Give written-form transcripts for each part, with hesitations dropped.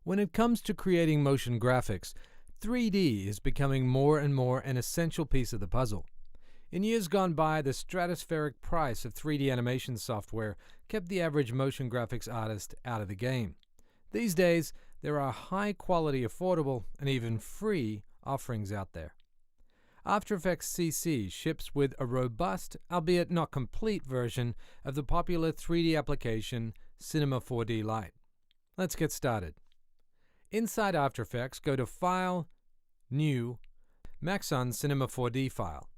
When it comes to creating motion graphics, 3D is becoming more and more an essential piece of the puzzle. In years gone by, the stratospheric price of 3D animation software kept the average motion graphics artist out of the game. These days, there are high-quality, affordable, and even free offerings out there. After Effects CC ships with a robust, albeit not complete, version of the popular 3D application Cinema 4D Lite. Let's get started. Inside After Effects, go to File, New, Maxon Cinema 4D file.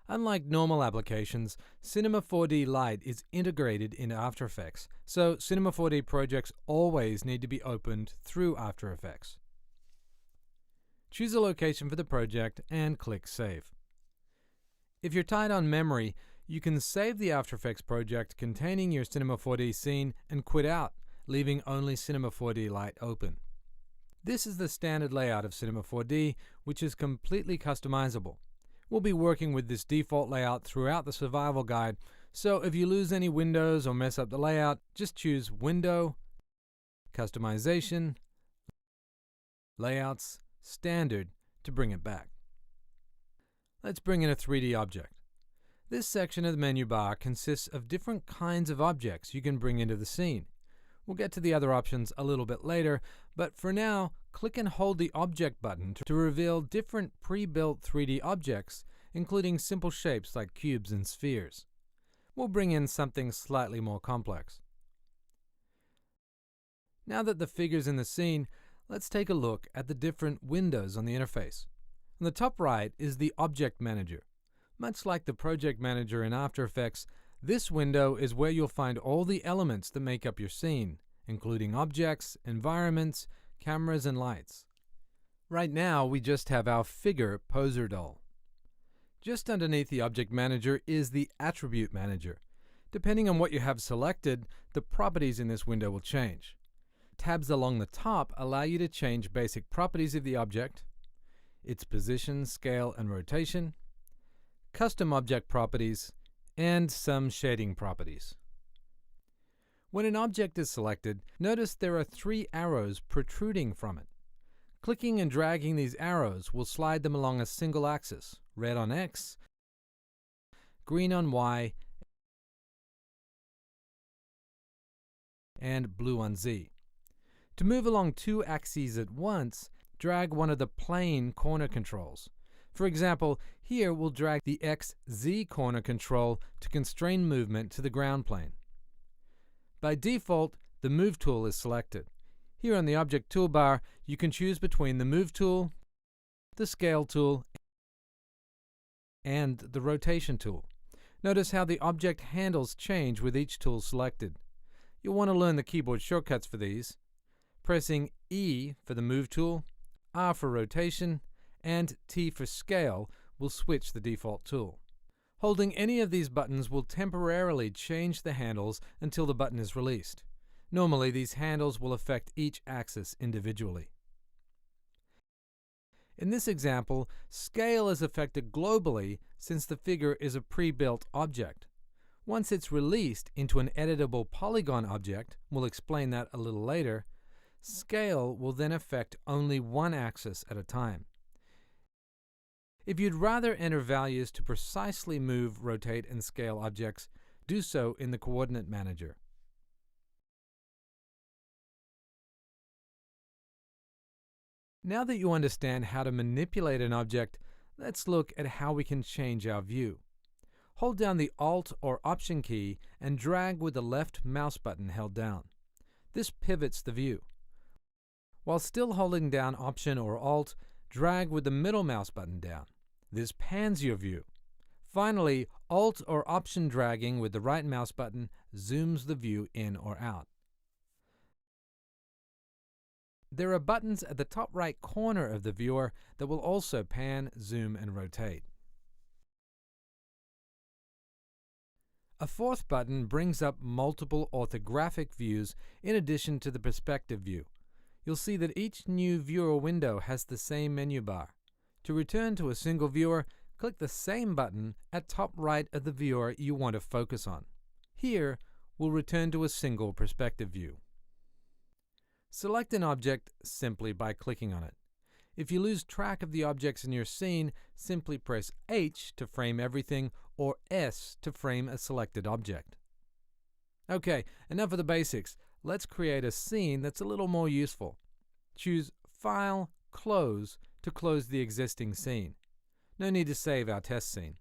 Unlike normal applications, Cinema 4D Lite is integrated into After Effects, so Cinema 4D projects always need to be opened through After Effects. Choose a location for the project and click Save. If you're tight on memory, you can save the After Effects project containing your Cinema 4D scene and quit out, leaving only Cinema 4D Lite open. This is the standard layout of Cinema 4D, which is completely customizable. We'll be working with this default layout throughout the survival guide, so if you lose any windows or mess up the layout, just choose Window, Customization, Layouts, Standard to bring it back. Let's bring in a 3D object. This section of the menu bar consists of different kinds of objects you can bring into the scene. We'll get to the other options a little bit later, but for now, click and hold the Object button to reveal different pre-built 3D objects, including simple shapes like cubes and spheres. We'll bring in something slightly more complex. Now that the figure's in the scene, let's take a look at the different windows on the interface. On the top right is the Object Manager. Much like the Project Manager in After Effects, this window is where you'll find all the elements that make up your scene, including objects, environments, cameras, and lights. Right now, we just have our figure poser doll. Just underneath the Object Manager is the Attribute Manager. Depending on what you have selected, the properties in this window will change. Tabs along the top allow you to change basic properties of the object, its position, scale, and rotation, custom object properties, and some shading properties. When an object is selected, notice there are 3 arrows protruding from it. Clicking and dragging these arrows will slide them along a single axis, red on X, green on Y, and blue on Z. To move along 2 axes at once, drag one of the plane corner controls. For example, here we'll drag the XZ corner control to constrain movement to the ground plane. By default, the Move tool is selected. Here on the Object toolbar, you can choose between the Move tool, the Scale tool, and the Rotation tool. Notice how the object handles change with each tool selected. You'll want to learn the keyboard shortcuts for these. Pressing E for the Move tool, R for Rotation, and T for Scale will switch the default tool. Holding any of these buttons will temporarily change the handles until the button is released. Normally, these handles will affect each axis individually. In this example, scale is affected globally since the figure is a pre-built object. Once it's released into an editable polygon object, we'll explain that a little later, scale will then affect only one axis at a time. If you'd rather enter values to precisely move, rotate, and scale objects, do so in the Coordinate Manager. Now that you understand how to manipulate an object, let's look at how we can change our view. Hold down the Alt or Option key and drag with the left mouse button held down. This pivots the view. While still holding down Option or Alt, drag with the middle mouse button down. This pans your view. Finally, Alt or Option dragging with the right mouse button zooms the view in or out. There are buttons at the top right corner of the viewer that will also pan, zoom, and rotate. A fourth button brings up multiple orthographic views in addition to the perspective view. You'll see that each new viewer window has the same menu bar. To return to a single viewer, click the same button at top right of the viewer you want to focus on. Here, we'll return to a single perspective view. Select an object simply by clicking on it. If you lose track of the objects in your scene, simply press H to frame everything or S to frame a selected object. Okay, enough of the basics. Let's create a scene that's a little more useful. Choose File, Close to close the existing scene. No need to save our test scene.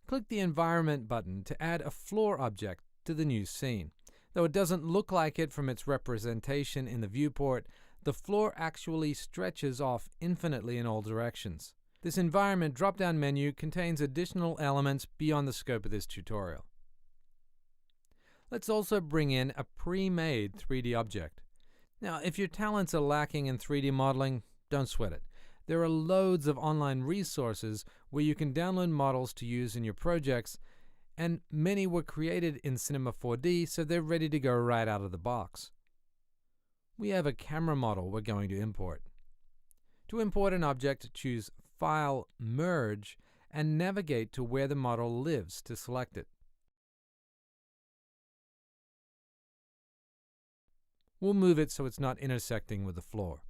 Click the Environment button to add a floor object to the new scene. Though it doesn't look like it from its representation in the viewport, the floor actually stretches off infinitely in all directions. This Environment drop-down menu contains additional elements beyond the scope of this tutorial. Let's also bring in a pre-made 3D object. Now, if your talents are lacking in 3D modeling, don't sweat it. There are loads of online resources where you can download models to use in your projects, and many were created in Cinema 4D, so they're ready to go right out of the box. We have a camera model we're going to import. To import an object, choose File, Merge, and navigate to where the model lives to select it. We'll move it so it's not intersecting with the floor.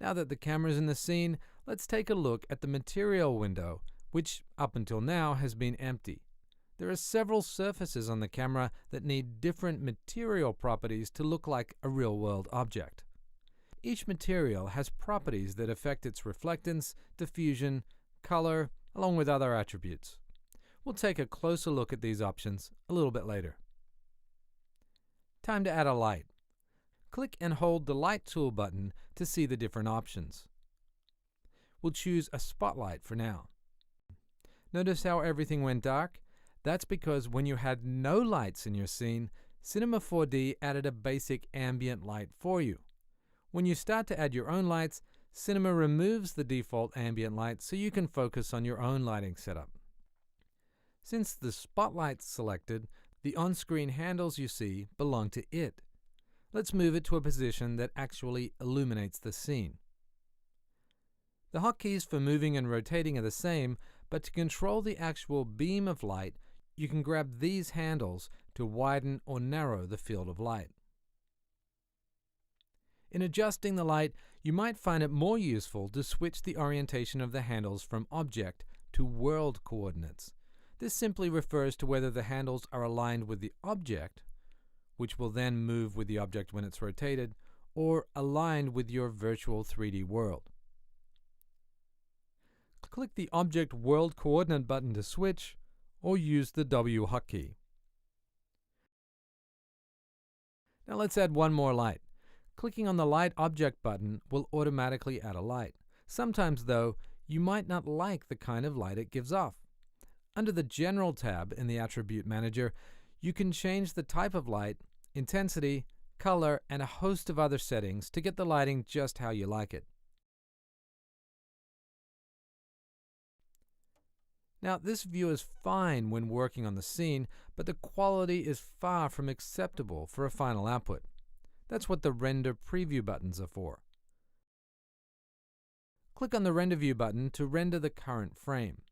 Now that the camera's in the scene, let's take a look at the material window, which up until now has been empty. There are several surfaces on the camera that need different material properties to look like a real-world object. Each material has properties that affect its reflectance, diffusion, color, along with other attributes. We'll take a closer look at these options a little bit later. Time to add a light. Click and hold the Light tool button to see the different options. We'll choose a spotlight for now. Notice how everything went dark? That's because when you had no lights in your scene, Cinema 4D added a basic ambient light for you. When you start to add your own lights, Cinema removes the default ambient light so you can focus on your own lighting setup. Since the spotlight's selected, the on-screen handles you see belong to it. Let's move it to a position that actually illuminates the scene. The hotkeys for moving and rotating are the same, but to control the actual beam of light, you can grab these handles to widen or narrow the field of light. In adjusting the light, you might find it more useful to switch the orientation of the handles from object to world coordinates. This simply refers to whether the handles are aligned with the object, which will then move with the object when it's rotated, or aligned with your virtual 3D world. Click the Object World Coordinate button to switch, or use the W hotkey. Now let's add one more light. Clicking on the Light Object button will automatically add a light. Sometimes, though, you might not like the kind of light it gives off. Under the General tab in the Attribute Manager, you can change the type of light, intensity, color, and a host of other settings to get the lighting just how you like it. Now, this view is fine when working on the scene, but the quality is far from acceptable for a final output. That's what the Render Preview buttons are for. Click on the Render View button to render the current frame.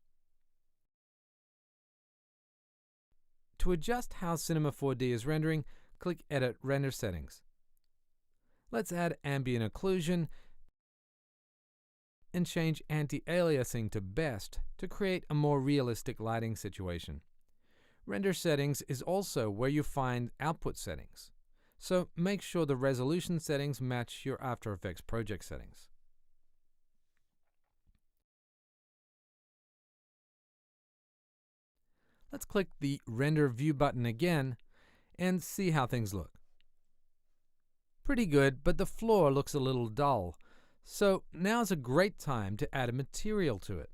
To adjust how Cinema 4D is rendering, click Edit Render Settings. Let's add Ambient Occlusion and change Anti-Aliasing to Best to create a more realistic lighting situation. Render Settings is also where you find Output Settings, so make sure the resolution settings match your After Effects project settings. Let's click the Render View button again and see how things look. Pretty good, but the floor looks a little dull, so now's a great time to add a material to it.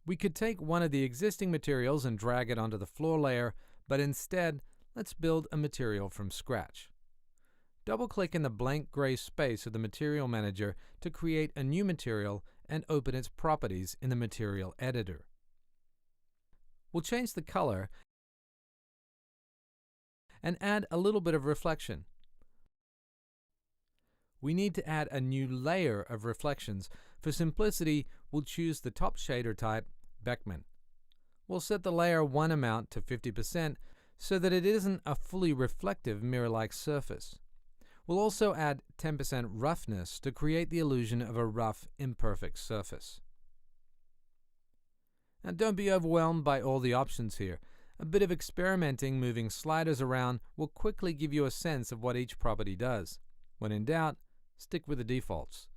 We could take one of the existing materials and drag it onto the floor layer, but instead, let's build a material from scratch. Double-click in the blank gray space of the Material Manager to create a new material and open its properties in the Material Editor. We'll change the color and add a little bit of reflection. We need to add a new layer of reflections. For simplicity, we'll choose the top shader type, Beckman. We'll set the layer 1 amount to 50% so that it isn't a fully reflective mirror-like surface. We'll also add 10% roughness to create the illusion of a rough, imperfect surface. Now don't be overwhelmed by all the options here. A bit of experimenting moving sliders around will quickly give you a sense of what each property does. When in doubt, stick with the defaults.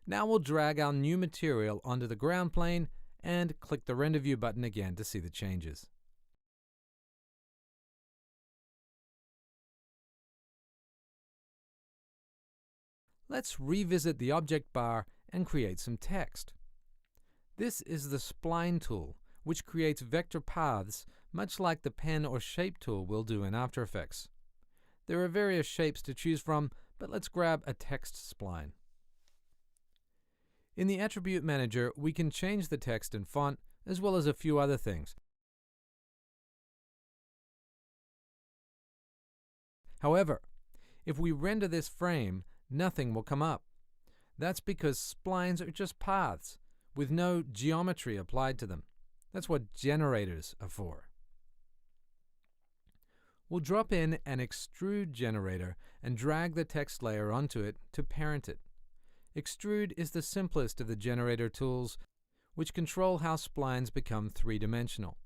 Now we'll drag our new material onto the ground plane and click the Render View button again to see the changes. Let's revisit the object bar and create some text. This is the Spline tool, which creates vector paths much like the pen or shape tool will do in After Effects. There are various shapes to choose from, but let's grab a text spline. In the Attribute Manager, we can change the text and font, as well as a few other things. However, if we render this frame, nothing will come up. That's because splines are just paths, with no geometry applied to them. That's what generators are for. We'll drop in an extrude generator and drag the text layer onto it to parent it. Extrude is the simplest of the generator tools, which control how splines become three-dimensional.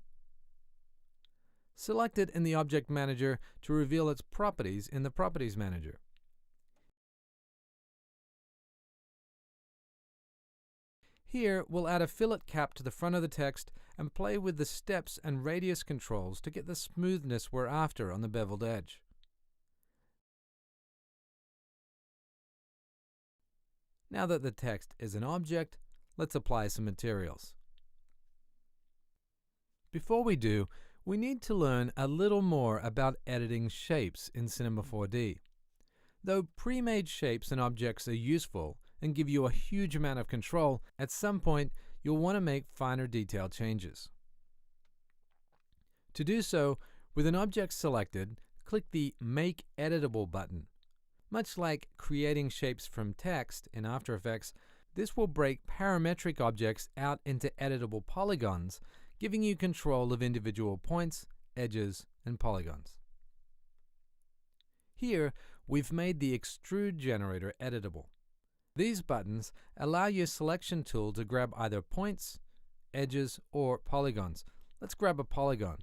Select it in the Object Manager to reveal its properties in the Properties Manager. Here, we'll add a fillet cap to the front of the text and play with the steps and radius controls to get the smoothness we're after on the beveled edge. Now that the text is an object, let's apply some materials. Before we do, we need to learn a little more about editing shapes in Cinema 4D. Though pre-made shapes and objects are useful and give you a huge amount of control, at some point you'll want to make finer detail changes. To do so, with an object selected, click the Make Editable button. Much like creating shapes from text in After Effects, this will break parametric objects out into editable polygons, giving you control of individual points, edges, and polygons. Here, we've made the Extrude generator editable. These buttons allow your selection tool to grab either points, edges, or polygons. Let's grab a polygon.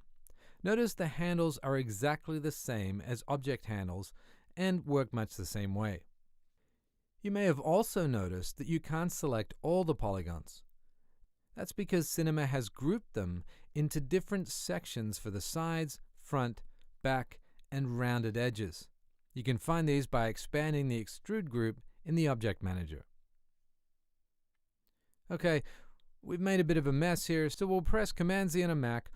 Notice the handles are exactly the same as object handles and work much the same way. You may have also noticed that you can't select all the polygons. That's because Cinema has grouped them into different sections for the sides, front, back, and rounded edges. You can find these by expanding the Extrude group in the Object Manager. Okay, we've made a bit of a mess here, so we'll press Command-Z on a Mac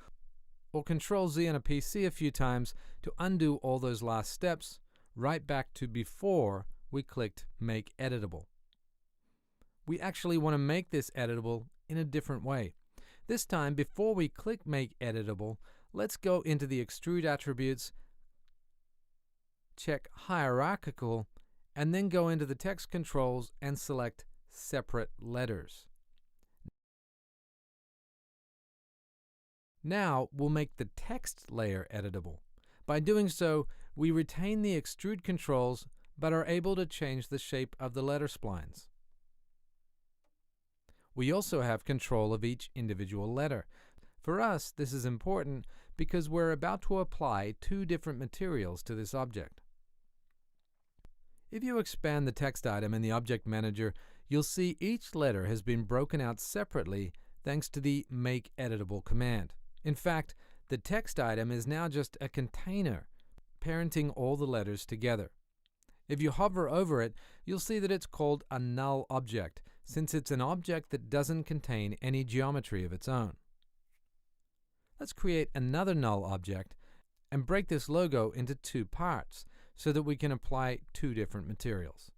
or Control-Z on a PC a few times to undo all those last steps, right back to before we clicked Make Editable. We actually want to make this editable in a different way. This time, before we click Make Editable, let's go into the Extrude attributes, check Hierarchical, and then go into the text controls and select Separate Letters. Now we'll make the text layer editable. By doing so, we retain the extrude controls but are able to change the shape of the letter splines. We also have control of each individual letter. For us, this is important because we're about to apply two different materials to this object. If you expand the text item in the Object Manager, you'll see each letter has been broken out separately thanks to the Make Editable command. In fact, the text item is now just a container, parenting all the letters together. If you hover over it, you'll see that it's called a null object, since it's an object that doesn't contain any geometry of its own. Let's create another null object and break this logo into two parts so that we can apply two different materials.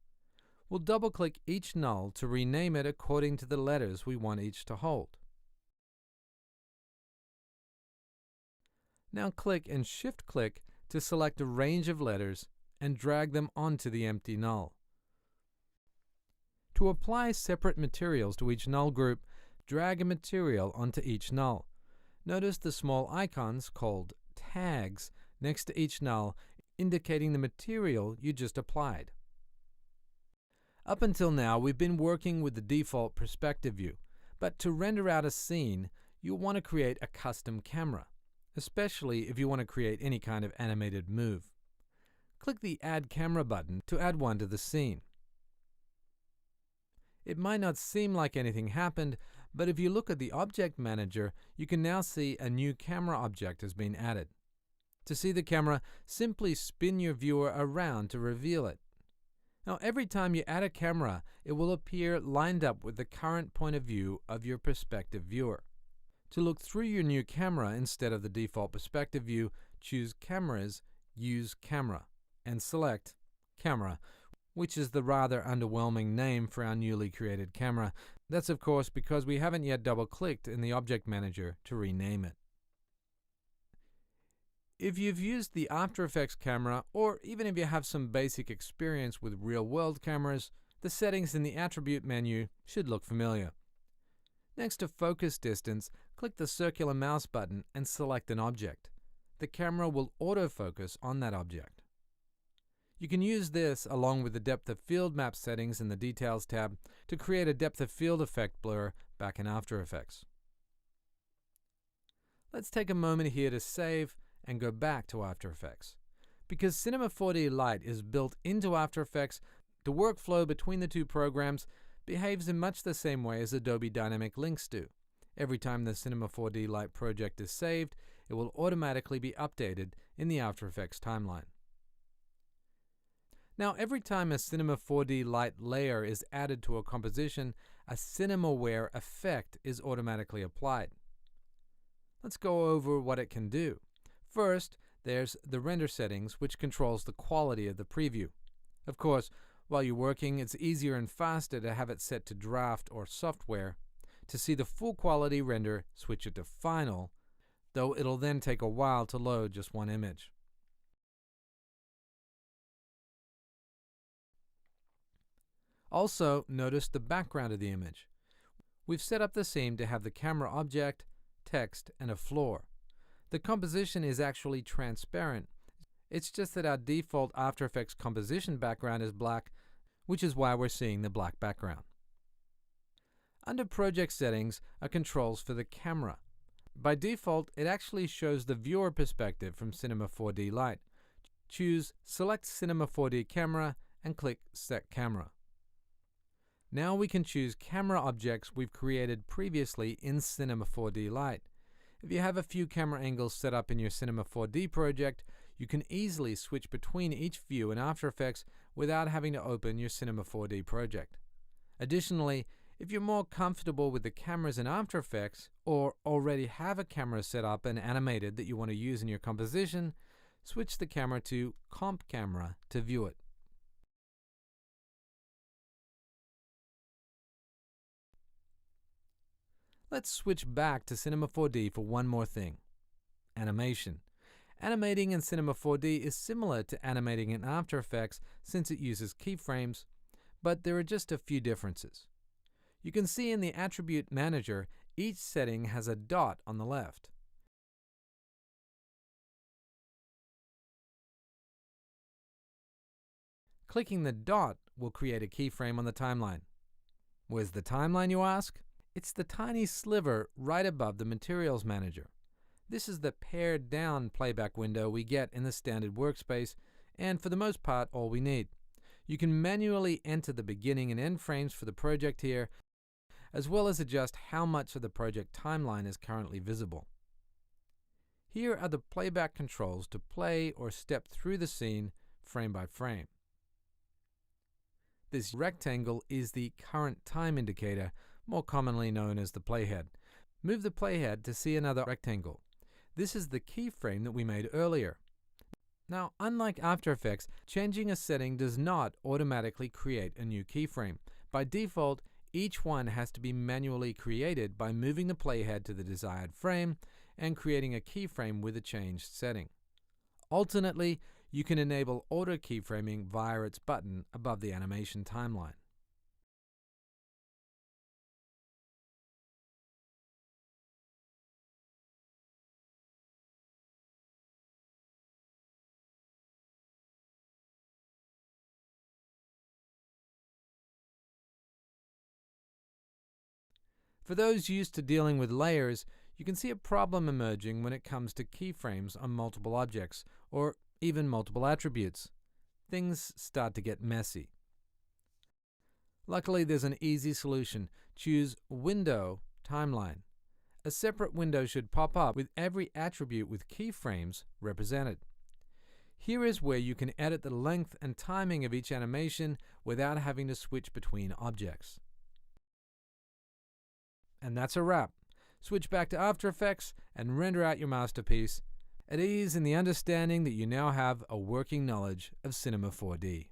We'll double-click each null to rename it according to the letters we want each to hold. Now click and shift-click to select a range of letters and drag them onto the empty null. To apply separate materials to each null group, drag a material onto each null. Notice the small icons called tags next to each null indicating the material you just applied. Up until now, we've been working with the default perspective view, but to render out a scene, you'll want to create a custom camera, especially if you want to create any kind of animated move. Click the Add Camera button to add one to the scene. It might not seem like anything happened, but if you look at the Object Manager, you can now see a new camera object has been added. To see the camera, simply spin your viewer around to reveal it. Now, every time you add a camera, it will appear lined up with the current point of view of your perspective viewer. To look through your new camera instead of the default perspective view, choose Cameras, Use Camera, and select Camera, which is the rather underwhelming name for our newly created camera. That's of course because we haven't yet double-clicked in the Object Manager to rename it. If you've used the After Effects camera, or even if you have some basic experience with real-world cameras, the settings in the Attribute menu should look familiar. Next to Focus Distance, click the circular mouse button and select an object. The camera will autofocus on that object. You can use this along with the Depth of Field map settings in the Details tab to create a depth of field effect blur back in After Effects. Let's take a moment here to save and go back to After Effects. Because Cinema 4D Lite is built into After Effects, the workflow between the two programs behaves in much the same way as Adobe Dynamic Links do. Every time the Cinema 4D Lite project is saved, it will automatically be updated in the After Effects timeline. Now, every time a Cinema 4D Lite layer is added to a composition, a CinemaWare effect is automatically applied. Let's go over what it can do. First, there's the render settings, which controls the quality of the preview. Of course, while you're working, it's easier and faster to have it set to draft or software. To see the full quality render, switch it to final, though it'll then take a while to load just one image. Also, notice the background of the image. We've set up the scene to have the camera object, text, and a floor. The composition is actually transparent. It's just that our default After Effects composition background is black, which is why we're seeing the black background. Under Project Settings are controls for the camera. By default, it actually shows the viewer perspective from Cinema 4D Lite. Choose Select Cinema 4D Camera and click Set Camera. Now we can choose camera objects we've created previously in Cinema 4D Lite. If you have a few camera angles set up in your Cinema 4D project, you can easily switch between each view in After Effects without having to open your Cinema 4D project. Additionally, if you're more comfortable with the cameras in After Effects, or already have a camera set up and animated that you want to use in your composition, switch the camera to Comp Camera to view it. Let's switch back to Cinema 4D for one more thing: animation. Animating in Cinema 4D is similar to animating in After Effects since it uses keyframes, but there are just a few differences. You can see in the Attribute Manager, each setting has a dot on the left. Clicking the dot will create a keyframe on the timeline. Where's the timeline, you ask? It's the tiny sliver right above the Materials Manager. This is the pared down playback window we get in the standard workspace, and for the most part, all we need. You can manually enter the beginning and end frames for the project here, as well as adjust how much of the project timeline is currently visible. Here are the playback controls to play or step through the scene frame by frame. This rectangle is the current time indicator, more commonly known as the playhead. Move the playhead to see another rectangle. This is the keyframe that we made earlier. Now, unlike After Effects, changing a setting does not automatically create a new keyframe. By default, each one has to be manually created by moving the playhead to the desired frame and creating a keyframe with a changed setting. Alternately, you can enable auto keyframing via its button above the animation timeline. For those used to dealing with layers, you can see a problem emerging when it comes to keyframes on multiple objects, or even multiple attributes. Things start to get messy. Luckily, there's an easy solution. Choose Window Timeline. A separate window should pop up with every attribute with keyframes represented. Here is where you can edit the length and timing of each animation without having to switch between objects. And that's a wrap. Switch back to After Effects and render out your masterpiece, at ease in the understanding that you now have a working knowledge of Cinema 4D.